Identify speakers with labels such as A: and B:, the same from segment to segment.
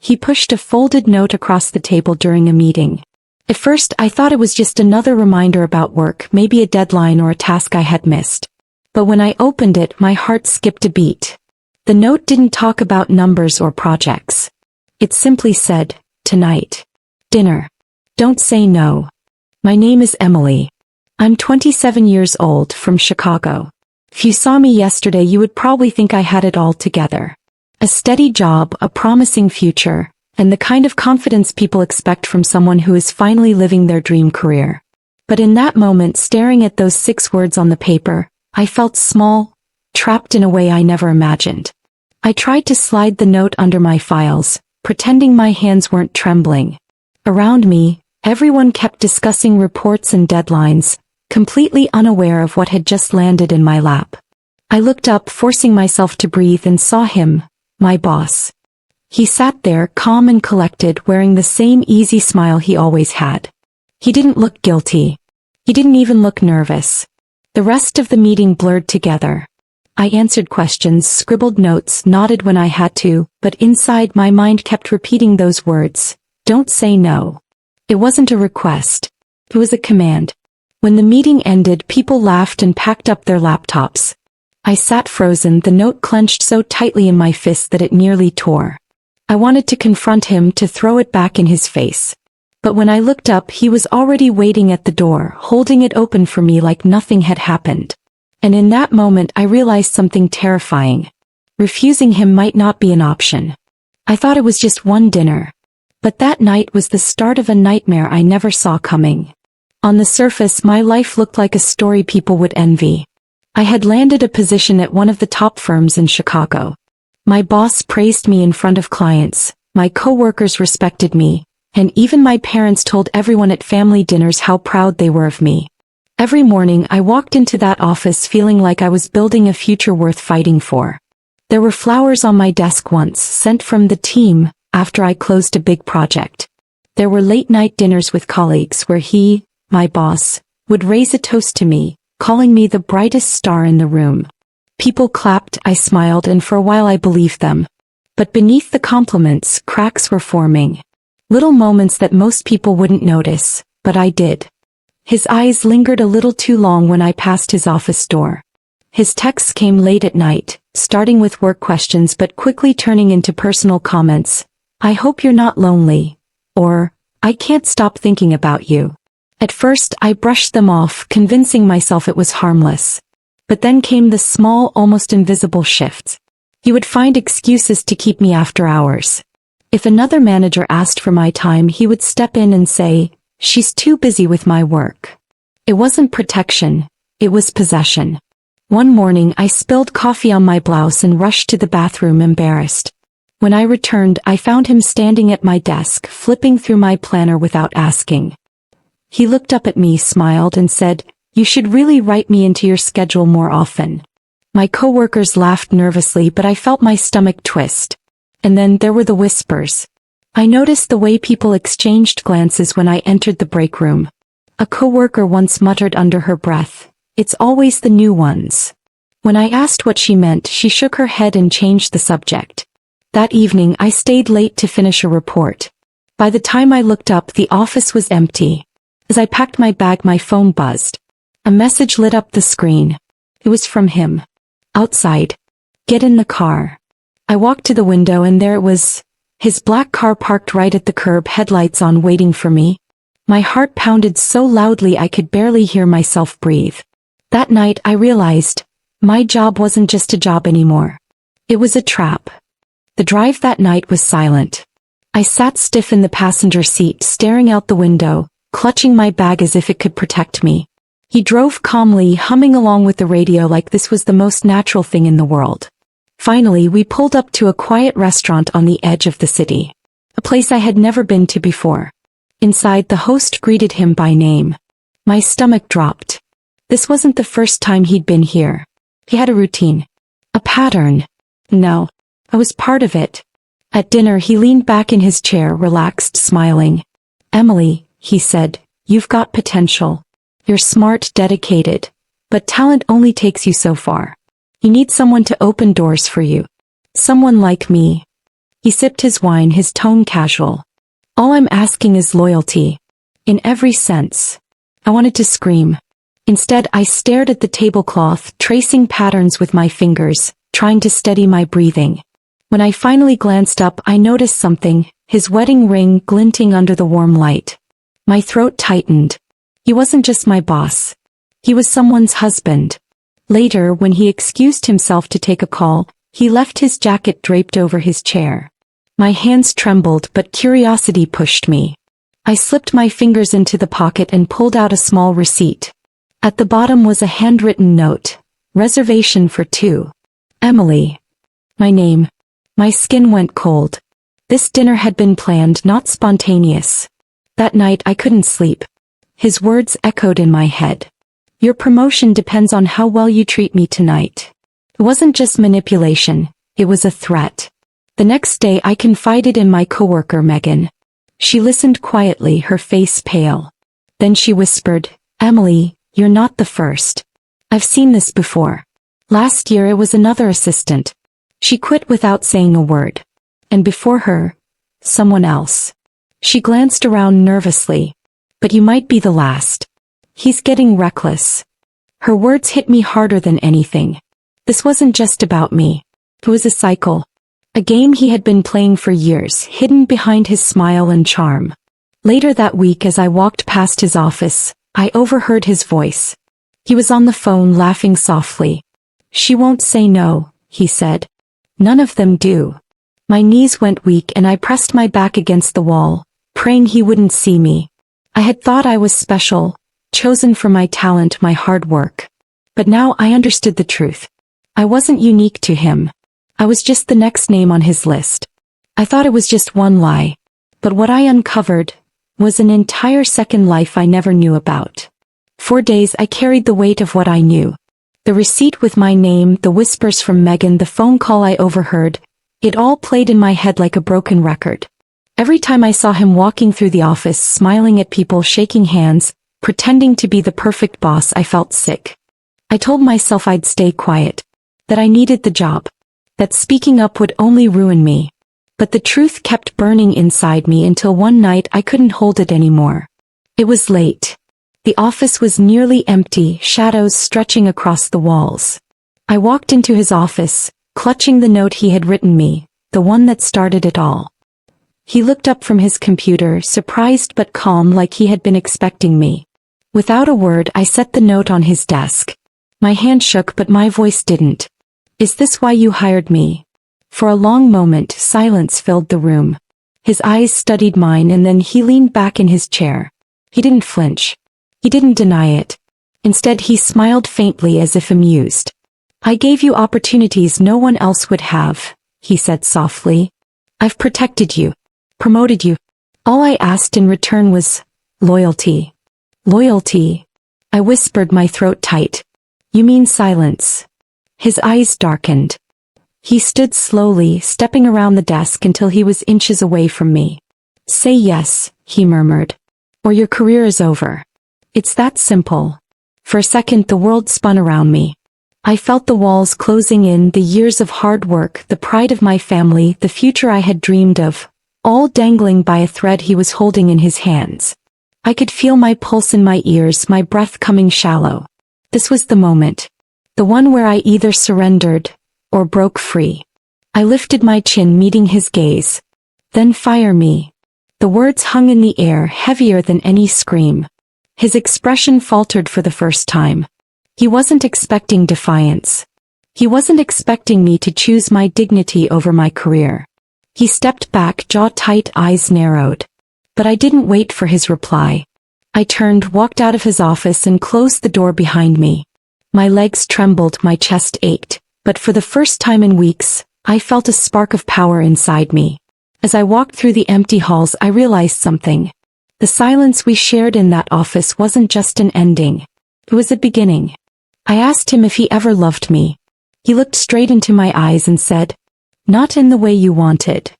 A: He pushed a folded note across the table during a meeting. At first I thought it was just another reminder about work, maybe a deadline or a task I had missed. But when I opened it, my heart skipped a beat. The note didn't talk about numbers or projects. It simply said, "Tonight. Dinner. Don't say no. My name is Emily. I'm 27 years old, from Chicago. If you saw me yesterday you would probably think I had it all together. A steady job, a promising future, and the kind of confidence people expect from someone who is finally living their dream career." But in that moment, staring at those 6 words on the paper, I felt small, trapped in a way I never imagined. I tried to slide the note under my files, pretending my hands weren't trembling. Around me, everyone kept discussing reports and deadlines, completely unaware of what had just landed in my lap. I looked up, forcing myself to breathe, and saw him, my boss. He sat there, calm and collected, wearing the same easy smile he always had. He didn't look guilty. He didn't even look nervous. The rest of the meeting blurred together. I answered questions, scribbled notes, nodded when I had to, but inside my mind kept repeating those words, "Don't say no." It wasn't a request. It was a command. When the meeting ended, people laughed and packed up their laptops. I sat frozen, the note clenched so tightly in my fist that it nearly tore. I wanted to confront him, to throw it back in his face. But when I looked up, he was already waiting at the door, holding it open for me like nothing had happened. And in that moment I realized something terrifying. Refusing him might not be an option. I thought it was just one dinner. But that night was the start of a nightmare I never saw coming. On the surface, my life looked like a story people would envy. I had landed a position at one of the top firms in Chicago. My boss praised me in front of clients, my coworkers respected me, and even my parents told everyone at family dinners how proud they were of me. Every morning I walked into that office feeling like I was building a future worth fighting for. There were flowers on my desk once, sent from the team, after I closed a big project. There were late-night dinners with colleagues where he, my boss, would raise a toast to me, calling me the brightest star in the room. People clapped, I smiled, and for a while I believed them. But beneath the compliments, cracks were forming. Little moments that most people wouldn't notice, but I did. His eyes lingered a little too long when I passed his office door. His texts came late at night, starting with work questions but quickly turning into personal comments. "I hope you're not lonely," or, "I can't stop thinking about you." At first I brushed them off, convincing myself it was harmless. But then came the small, almost invisible shifts. He would find excuses to keep me after hours. If another manager asked for my time, he would step in and say, "She's too busy with my work." It wasn't protection, it was possession. One morning I spilled coffee on my blouse and rushed to the bathroom, embarrassed. When I returned, I found him standing at my desk, flipping through my planner without asking. He looked up at me, smiled, and said, "You should really write me into your schedule more often." My coworkers laughed nervously, but I felt my stomach twist. And then there were the whispers. I noticed the way people exchanged glances when I entered the break room. A coworker once muttered under her breath, "It's always the new ones." When I asked what she meant, she shook her head and changed the subject. That evening I stayed late to finish a report. By the time I looked up, the office was empty. As I packed my bag, my phone buzzed. A message lit up the screen. It was from him. Outside. "Get in the car." I walked to the window and there it was. His black car parked right at the curb, headlights on, waiting for me. My heart pounded so loudly I could barely hear myself breathe. That night I realized, my job wasn't just a job anymore. It was a trap. The drive that night was silent. I sat stiff in the passenger seat, staring out the window, clutching my bag as if it could protect me. He drove calmly, humming along with the radio like this was the most natural thing in the world. Finally, we pulled up to a quiet restaurant on the edge of the city. A place I had never been to before. Inside, the host greeted him by name. My stomach dropped. This wasn't the first time he'd been here. He had a routine. A pattern. No, I was part of it. At dinner, he leaned back in his chair, relaxed, smiling. "Emily," he said, "you've got potential. You're smart, dedicated. But talent only takes you so far. You need someone to open doors for you. Someone like me." He sipped his wine, his tone casual. All I'm asking is loyalty. In every sense. I wanted to scream. Instead, I stared at the tablecloth, tracing patterns with my fingers, trying to steady my breathing. When I finally glanced up, I noticed something, his wedding ring glinting under the warm light. My throat tightened. He wasn't just my boss. He was someone's husband. Later, when he excused himself to take a call, he left his jacket draped over his chair. My hands trembled, but curiosity pushed me. I slipped my fingers into the pocket and pulled out a small receipt. At the bottom was a handwritten note. Reservation for 2. Emily. My name. My skin went cold. This dinner had been planned, not spontaneous. That night I couldn't sleep. His words echoed in my head. Your promotion depends on how well you treat me tonight. It wasn't just manipulation, it was a threat. The next day I confided in my coworker Megan. She listened quietly, her face pale. Then she whispered, Emily, you're not the first. I've seen this before. Last year it was another assistant. She quit without saying a word. And before her, someone else. She glanced around nervously. But you might be the last. He's getting reckless. Her words hit me harder than anything. This wasn't just about me. It was a cycle. A game he had been playing for years, hidden behind his smile and charm. Later that week, as I walked past his office, I overheard his voice. He was on the phone, laughing softly. She won't say no, he said. None of them do. My knees went weak and I pressed my back against the wall, praying he wouldn't see me. I had thought I was special, chosen for my talent, my hard work. But now I understood the truth. I wasn't unique to him. I was just the next name on his list. I thought it was just one lie. But what I uncovered was an entire second life I never knew about. For days I carried the weight of what I knew. The receipt with my name, the whispers from Megan, the phone call I overheard, it all played in my head like a broken record. Every time I saw him walking through the office, smiling at people, shaking hands, pretending to be the perfect boss, I felt sick. I told myself I'd stay quiet, that I needed the job, that speaking up would only ruin me. But the truth kept burning inside me until one night I couldn't hold it anymore. It was late. The office was nearly empty, shadows stretching across the walls. I walked into his office, clutching the note he had written me, the one that started it all. He looked up from his computer, surprised but calm, like he had been expecting me. Without a word, I set the note on his desk. My hand shook, but my voice didn't. Is this why you hired me? For a long moment, silence filled the room. His eyes studied mine and then he leaned back in his chair. He didn't flinch. He didn't deny it. Instead, he smiled faintly as if amused. I gave you opportunities no one else would have, he said softly. I've protected you. Promoted you. All I asked in return was loyalty. Loyalty. I whispered, my throat tight. You mean silence? His eyes darkened. He stood slowly, stepping around the desk until he was inches away from me. Say yes, he murmured. Or your career is over. It's that simple. For a second the world spun around me. I felt the walls closing in, the years of hard work, the pride of my family, the future I had dreamed of, all dangling by a thread he was holding in his hands. I could feel my pulse in my ears, my breath coming shallow. This was the moment. The one where I either surrendered or broke free. I lifted my chin, meeting his gaze. Then fire me. The words hung in the air, heavier than any scream. His expression faltered for the first time. He wasn't expecting defiance. He wasn't expecting me to choose my dignity over my career. He stepped back, jaw tight, eyes narrowed. But I didn't wait for his reply. I turned, walked out of his office and closed the door behind me. My legs trembled, my chest ached, but for the first time in weeks, I felt a spark of power inside me. As I walked through the empty halls, I realized something. The silence we shared in that office wasn't just an ending. It was a beginning. I asked him if he ever loved me. He looked straight into my eyes and said, "Not in the way you wanted."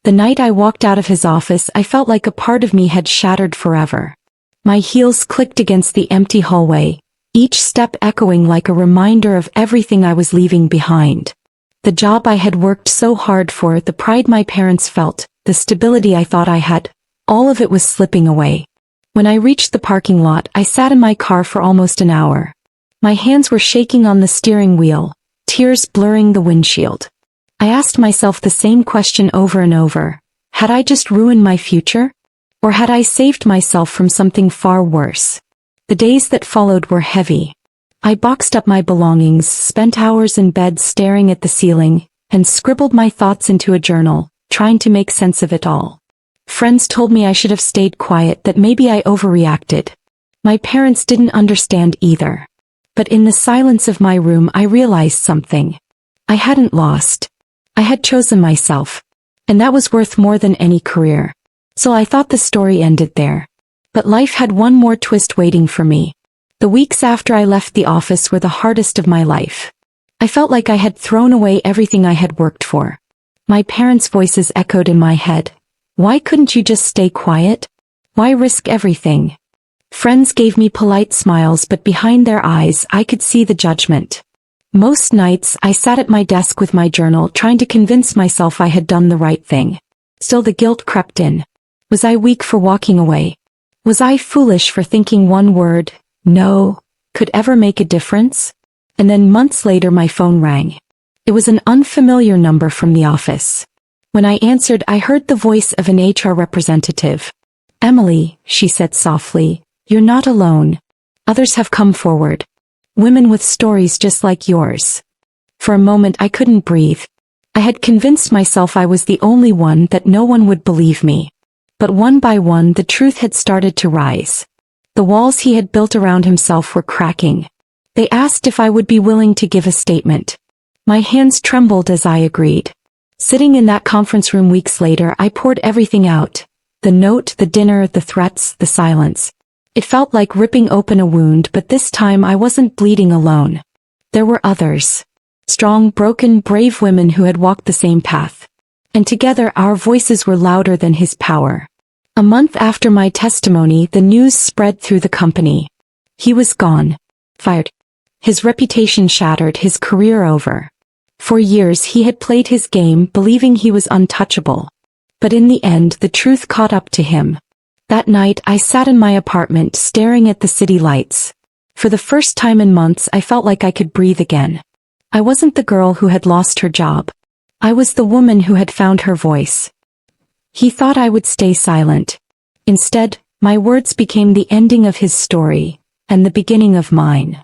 A: The night I walked out of his office, I felt like a part of me had shattered forever. My heels clicked against the empty hallway, each step echoing like a reminder of everything I was leaving behind. The job I had worked so hard for, the pride my parents felt, the stability I thought I had, all of it was slipping away. When I reached the parking lot, I sat in my car for almost an hour. My hands were shaking on the steering wheel, tears blurring the windshield. I asked myself the same question over and over. Had I just ruined my future? Or had I saved myself from something far worse? The days that followed were heavy. I boxed up my belongings, spent hours in bed staring at the ceiling, and scribbled my thoughts into a journal, trying to make sense of it all. Friends told me I should have stayed quiet, that maybe I overreacted. My parents didn't understand either. But in the silence of my room I realized something. I hadn't lost. I had chosen myself. And that was worth more than any career. So I thought the story ended there. But life had one more twist waiting for me. The weeks after I left the office were the hardest of my life. I felt like I had thrown away everything I had worked for. My parents' voices echoed in my head. Why couldn't you just stay quiet? Why risk everything? Friends gave me polite smiles, but behind their eyes I could see the judgment. Most nights I sat at my desk with my journal, trying to convince myself I had done the right thing. Still the guilt crept in. Was I weak for walking away? Was I foolish for thinking one word, no, could ever make a difference? And then months later my phone rang. It was an unfamiliar number from the office. When I answered, I heard the voice of an HR representative. "Emily," she said softly, "you're not alone. Others have come forward. Women with stories just like yours." For a moment I couldn't breathe. I had convinced myself I was the only one, that no one would believe me. But one by one the truth had started to rise. The walls he had built around himself were cracking. They asked if I would be willing to give a statement. My hands trembled as I agreed. Sitting in that conference room weeks later, I poured everything out. The note, the dinner, the threats, the silence. It felt like ripping open a wound, but this time I wasn't bleeding alone. There were others. Strong, broken, brave women who had walked the same path. And together our voices were louder than his power. A month after my testimony, the news spread through the company. He was gone. Fired. His reputation shattered, his career over. For years he had played his game, believing he was untouchable. But in the end the truth caught up to him. That night I sat in my apartment staring at the city lights. For the first time in months I felt like I could breathe again. I wasn't the girl who had lost her job. I was the woman who had found her voice. He thought I would stay silent. Instead, my words became the ending of his story, and the beginning of mine.